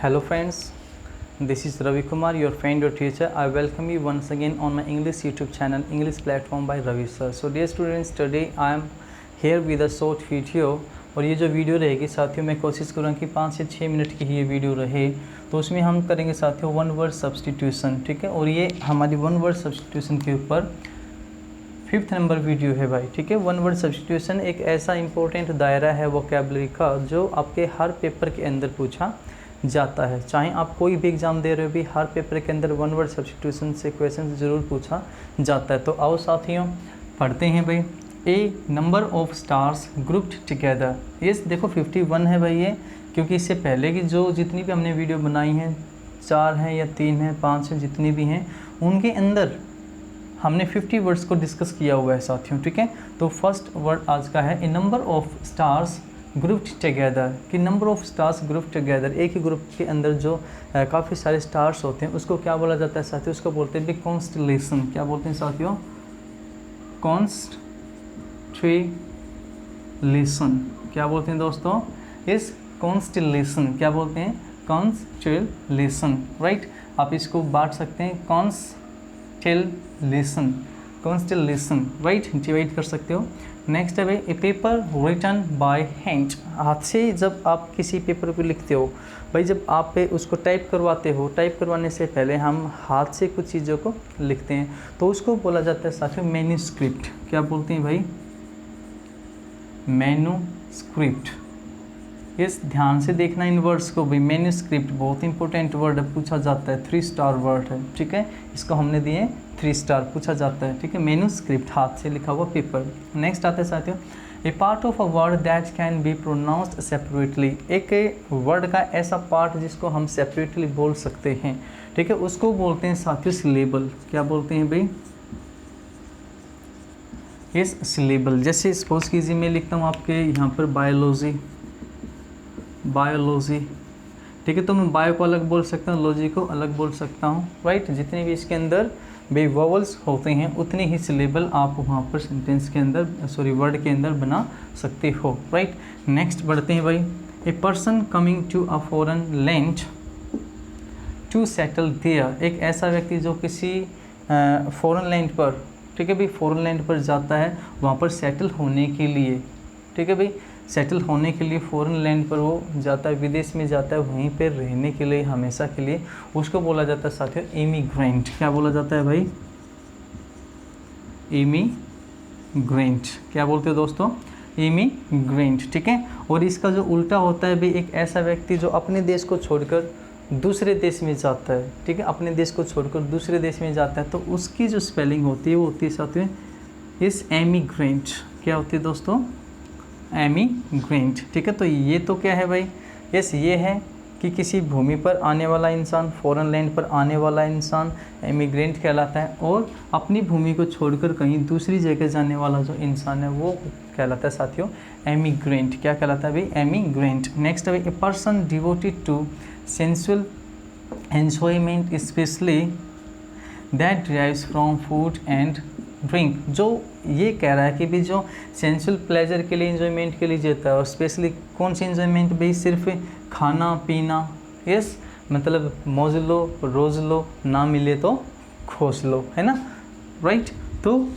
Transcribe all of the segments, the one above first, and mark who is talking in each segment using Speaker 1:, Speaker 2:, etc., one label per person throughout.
Speaker 1: Hello friends, this is Ravi Kumar, your friend or teacher. I welcome you once again on my English YouTube channel, English platform by Ravi sir. So dear students, today I am here with a short video. और ये जो video रहेगी साथियों, मैं कोशिश करूँगा कि 5 से 6 मिनट की ही ये वीडियो रहे। तो उसमें हम करेंगे साथियों वन वर्ड सब्सटीट्यूशन, ठीक है। और ये हमारी वन वर्ड सब्सटीट्यूशन के ऊपर 5th नंबर वीडियो है भाई, ठीक है। वन वर्ड सब्सटीट्यूशन एक ऐसा इंपॉर्टेंट दायरा है वोकैबुलरी का जो आपके हर पेपर के अंदर पूछा जाता है। चाहे आप कोई भी एग्ज़ाम दे रहे हो भी, हर पेपर के अंदर वन वर्ड सब्सटीट्यूशन से क्वेश्चन ज़रूर पूछा जाता है। तो आओ साथियों पढ़ते हैं भाई। A number of stars grouped together. ये देखो 51 है भाई ये, क्योंकि इससे पहले की जो जितनी भी हमने वीडियो बनाई हैं, 4 हैं या 3 हैं 5 हैं, जितनी भी हैं उनके अंदर हमने 50 वर्ड्स को डिस्कस किया हुआ है साथियों, ठीक है। तो फर्स्ट वर्ड आज का है a number of stars grouped together. कि number of stars grouped together, एक ही ग्रुप के अंदर जो काफ़ी सारे स्टार्स होते हैं उसको क्या बोला जाता है साथियों? उसको बोलते हैं कॉन्स्टलेशन। क्या बोलते हैं साथियों? कॉन्स्टलेशन। क्या बोलते हैं दोस्तों? इस कॉन्स्टलेशन क्या बोलते हैं? Constellation, right. आप इसको बांट सकते हैं कॉन्स्टलेशन, राइट, डिवाइड कर सकते हो। नेक्स्ट है भाई ए पेपर रिटन बाय हैंड। हाथ से जब आप किसी पेपर को लिखते हो भाई, जब आप उसको टाइप करवाते हो, टाइप करवाने से पहले हम हाथ से कुछ चीज़ों को लिखते हैं तो उसको बोला जाता है साथियों मैन्युस्क्रिप्ट। क्या बोलते हैं भाई? मैन्युस्क्रिप्ट। इस ध्यान से देखना इन वर्ड्स को भी। मैन्युस्क्रिप्ट बहुत इंपॉर्टेंट वर्ड है, पूछा जाता है, 3 स्टार वर्ड है, ठीक है। इसको हमने दिए 3 स्टार, पूछा जाता है, ठीक है। मैन्युस्क्रिप्ट, हाथ से लिखा हुआ पेपर। नेक्स्ट आता है साथियों a part of a word that can be pronounced separately. एक वर्ड का ऐसा पार्ट जिसको हम सेपरेटली बोल सकते हैं, ठीक है, उसको बोलते हैं साथियों सिलेबल। क्या बोलते हैं भाई? Yes, syllable. जैसे सपोज कीजिए मैं लिखता हूँ आपके यहाँ पर बायोलॉजी, ठीक है। तो मैं बायो को अलग बोल सकता हूँ, लॉजी को अलग बोल सकता हूँ, राइट। जितने भी इसके अंदर बे वोवल्स होते हैं उतने ही सिलेबल आप वहाँ पर सेंटेंस के अंदर, वर्ड के अंदर बना सकते हो, राइट। नेक्स्ट बढ़ते हैं भाई। A person coming to a foreign land to settle there. एक ऐसा व्यक्ति जो किसी फॉरेन लैंड पर, ठीक है भाई, फॉरेन लैंड पर जाता है वहाँ पर सेटल होने के लिए, ठीक है भाई। सेटल होने के लिए फॉरेन लैंड पर वो जाता है, विदेश में जाता है, वहीं पर रहने के लिए, हमेशा के लिए, उसको बोला जाता है साथियों इमिग्रेंट। क्या बोला जाता है भाई? इमिग्रेंट। क्या बोलते हो दोस्तों? इमिग्रेंट, ठीक है। और इसका जो उल्टा होता है भाई, एक ऐसा व्यक्ति जो अपने देश को छोड़कर दूसरे देश में जाता है, ठीक है, अपने देश को छोड़कर दूसरे देश में जाता है, तो उसकी जो स्पेलिंग होती है वो होती है साथियों इस एमिग्रेंट। क्या होती है दोस्तों? एमिग्रेंट, ठीक है। तो ये तो क्या है भाई? यस, ये है कि किसी भूमि पर आने वाला इंसान, फॉरेन लैंड पर आने वाला इंसान एमिग्रेंट कहलाता है। और अपनी भूमि को छोड़कर कहीं दूसरी जगह जाने वाला जो इंसान है वो कहलाता है साथियों एमिग्रेंट। क्या कहलाता है भाई? एमिग्रेंट। नेक्स्ट है a person devoted to sensual enjoyment specially that derives from food and drink. जो ये कह रहा है कि भी जो सेंसुअल प्लेजर के लिए, एंजॉयमेंट के लिए जाता है, और स्पेशली कौन सी एंजॉयमेंट भाई? सिर्फ खाना पीना, यस, मतलब मौज लो रोज़ लो, ना मिले तो खोस लो, है ना, राइट। तो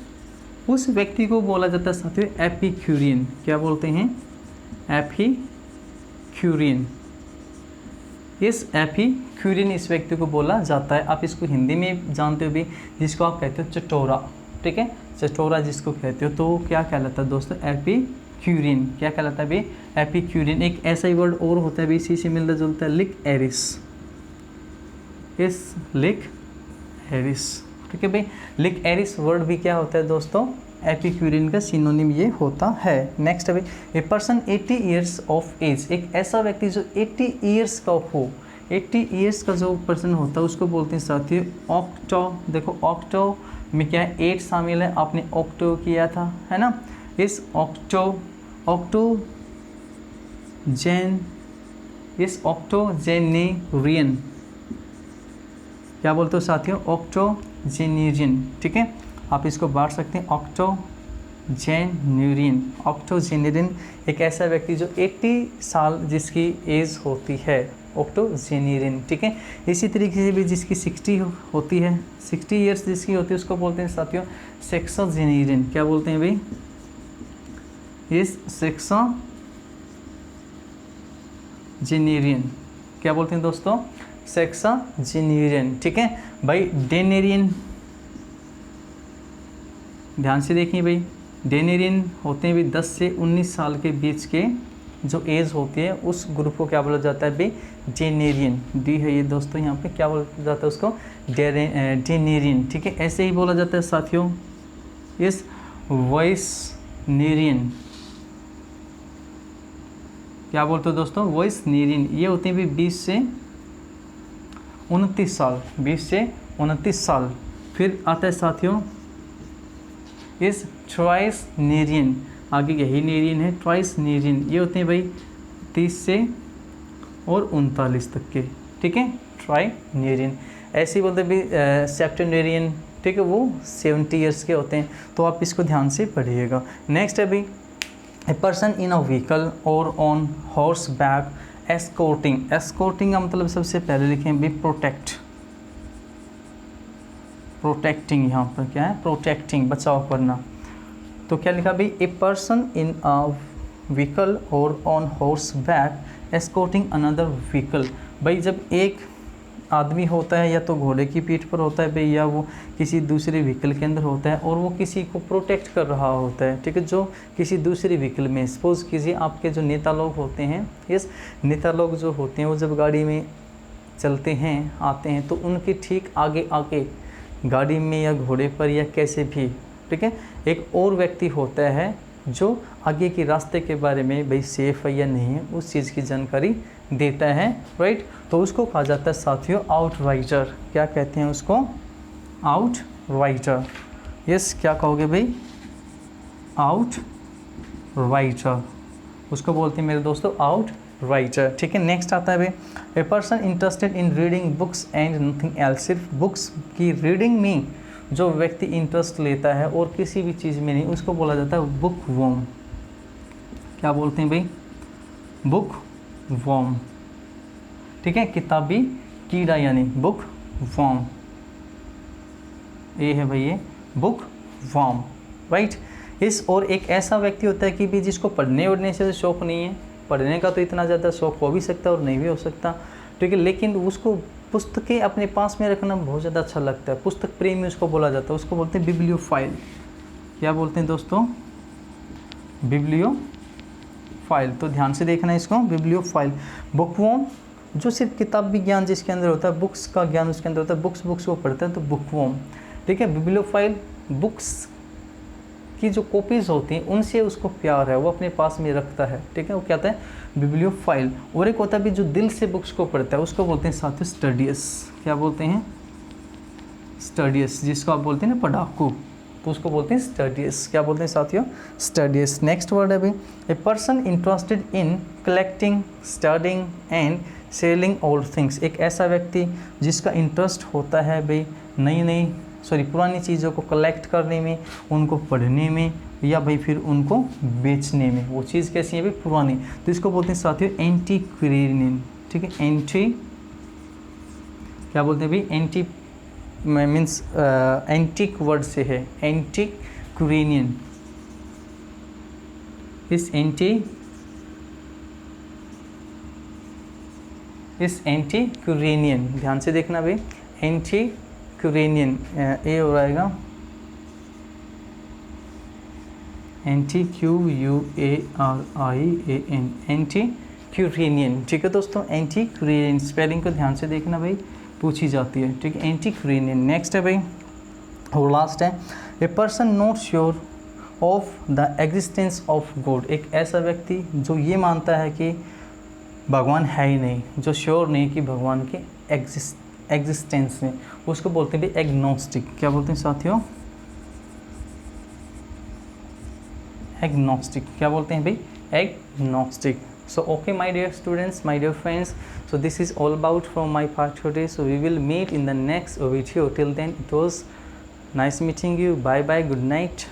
Speaker 1: उस व्यक्ति को बोला जाता है साथियों एपिक्यूरियन। क्या बोलते हैं? एपिक्यूरियन। इस एपिक्यूरियन इस व्यक्ति को बोला जाता है। आप इसको हिंदी में जानते हो भी, जिसको आप कहते हो चटोरा, ठीक है, चटोरा जिसको कहते हो, तो क्या कहलाता है दोस्तों? एपिक्यूरियन। क्या कहलाता है भाई? एपिक्यूरियन। एक ऐसा ही वर्ड और होता है भी, इसी से मिलता जुलता है, लिक एरिस। इस लिक एरिस, ठीक है भाई। लिक एरिस वर्ड भी क्या होता है दोस्तों? एपिक्यूरियन का सिनोनिम ये होता है। नेक्स्ट है भाई a person 80 years of age. एक ऐसा व्यक्ति जो 80 ईयर्स का हो, 80 ईयर्स का जो पर्सन होता है उसको बोलते हैं साथियों ऑक्टो। देखो ऑक्टो में क्या है? 8 शामिल है, आपने ऑक्टो किया था, है ना। इस ऑक्टोजेनेरियन। क्या बोलते हो साथियों? ऑक्टोजेनेरियन, ठीक है। आप इसको बांट सकते हैं ऑक्टोजेनेरियन। एक ऐसा व्यक्ति जो 80 साल जिसकी एज होती है, ऑक्टोजेनेरियन, ठीक है। इसी तरीके से भी जिसकी 60 होती है, 60 ईयर्स जिसकी होती है उसको बोलते हैं साथियों सेक्सोजेनेरियन। क्या बोलते हैं भाई, इस सेक्सोजेनेरियन, क्या बोलते हैं दोस्तों, सेक्सोजेनेरियन, ठीक है भाई। डेनेरियन, ध्यान से देखिए भाई, डेनेरियन होते हैं भी 10 से 19 साल के बीच के जो एज होती है उस ग्रुप को क्या बोला जाता है भाई, डेनेरियन। डी है ये दोस्तों, यहाँ पे क्या बोला जाता है उसको, डेनेरियन, ठीक है। ऐसे ही बोला जाता है साथियों इस वॉइसनेरियन, क्या बोलते हो दोस्तों, वॉइसनेरियन। ये होते हैं भी 20 से 29 साल, 20 से 29 साल। फिर आता है साथियों इस ट्राइसनेरियन, आगे यही नेरियन है, ट्राइसनेरियन। ये होते हैं भाई 30 से और 39 तक के, ठीक है, ट्राइनेरियन। ऐसे ही बोलते हैं भाई सेप्टेनेरियन, ठीक है, वो 70 ईयर्स के होते हैं। तो आप इसको ध्यान से पढ़िएगा। नेक्स्ट है भाई a person in a vehicle और ऑन हॉर्स बैक एस्कोर्टिंग। एस्कोर्टिंग का मतलब सबसे पहले लिखें भी प्रोटेक्ट, प्रोटेक्टिंग, यहाँ पर क्या है, प्रोटेक्टिंग, बचाव करना। तो क्या लिखा भाई, a person in a vehicle और on horseback escorting another vehicle. भाई जब एक आदमी होता है या तो घोड़े की पीठ पर होता है भाई, या वो किसी दूसरे व्हीकल के अंदर होता है और वो किसी को प्रोटेक्ट कर रहा होता है, ठीक है, जो किसी दूसरे व्हीकल में, सपोज़ कीजिए आपके जो नेता लोग होते हैं, यस, नेता लोग जो होते हैं वो जब गाड़ी में चलते हैं आते हैं तो उनके ठीक आगे आगे गाड़ी में या घोड़े पर या कैसे भी, ठीक है, एक और व्यक्ति होता है जो आगे के रास्ते के बारे में भाई सेफ़ है या नहीं है उस चीज़ की जानकारी देता है, राइट। तो उसको कहा जाता है साथियों आउटराइटर। क्या कहते हैं उसको, आउटराइटर। यस, क्या कहोगे भाई, आउटराइटर, उसको बोलते हैं मेरे दोस्तों आउटराइटर, ठीक है। नेक्स्ट आता है भाई a person interested in reading books and nothing else. सिर्फ बुक्स की रीडिंग में जो व्यक्ति इंटरेस्ट लेता है और किसी भी चीज़ में नहीं, उसको बोला जाता है बुक वॉर्म। क्या बोलते हैं भाई, बुक वॉर्म, ठीक है, किताबी कीड़ा यानी बुक वॉर्म। ये है भाई ये बुक वॉर्म, राइट। इस और एक ऐसा व्यक्ति होता है कि भी जिसको पढ़ने उड़ने से शौक़ नहीं है, पढ़ने का तो इतना ज़्यादा शौक़ हो भी सकता है और नहीं भी हो सकता, ठीक है, लेकिन उसको पुस्तकें अपने पास में रखना बहुत ज़्यादा अच्छा लगता है, पुस्तक प्रेमी उसको बोला जाता है, उसको बोलते हैं बिब्लियोफाइल। क्या बोलते हैं दोस्तों, बिब्लियोफाइल। तो ध्यान से देखना इसको, बिब्लियोफाइल। बुकवॉर्म जो सिर्फ किताब विज्ञान जिसके अंदर होता है, बुक्स का ज्ञान उसके अंदर होता है, बुक्स को पढ़ता है तो बुकवॉर्म, ठीक है। बिब्लियोफाइल बुक्स की जो कॉपीज़ होती हैं उनसे उसको प्यार है, वो अपने पास में रखता है, ठीक है, वो कहता है बिब्लियोफाइल। और एक होता है भी जो दिल से बुक्स को पढ़ता है उसको बोलते हैं साथियों स्टडियस। क्या बोलते हैं, स्टडियस, जिसको आप बोलते हैं ना पढ़ाकू, तो उसको बोलते हैं स्टडियस। क्या बोलते हैं साथियों, स्टडियस। नेक्स्ट वर्ड है भाई a person interested in collecting, studying and selling old things. एक ऐसा व्यक्ति जिसका इंटरेस्ट होता है भाई पुरानी चीज़ों को कलेक्ट करने में, उनको पढ़ने में, या भाई फिर उनको बेचने में। वो चीज़ कैसी है भाई, पुरानी, तो इसको बोलते हैं साथियों एंटीक्वेरियन, ठीक है। क्या बोलते हैं भाई, एंटी मीन्स एंटीक वर्ड से है, एंटीक्वेरियन। इस एंटीक्वेरियन, ध्यान से देखना भाई, एंटीक्वेरियन, ए हो जाएगा एंटीक्वेरियन, एंटीक्वेरियन, ठीक है दोस्तों, एंटीक्वेरियन। स्पेलिंग को ध्यान से देखना भाई, पूछी जाती है, ठीक है, एंटीक्वेरियन। नेक्स्ट है भाई और लास्ट है a person not sure of the existence of God. एक ऐसा व्यक्ति जो ये मानता है कि भगवान है ही नहीं, जो श्योर नहीं कि भगवान के एग्जिस्टेंस में, उसको बोलते हैं भाई एग्नोस्टिक। क्या बोलते हैं साथियों, एग्नोस्टिक। क्या बोलते हैं भाई, agnostic. So okay my dear students, my dear friends, so this is all about from my part today. So we will meet in the next video. Till then it was nice meeting you. Bye bye, good night.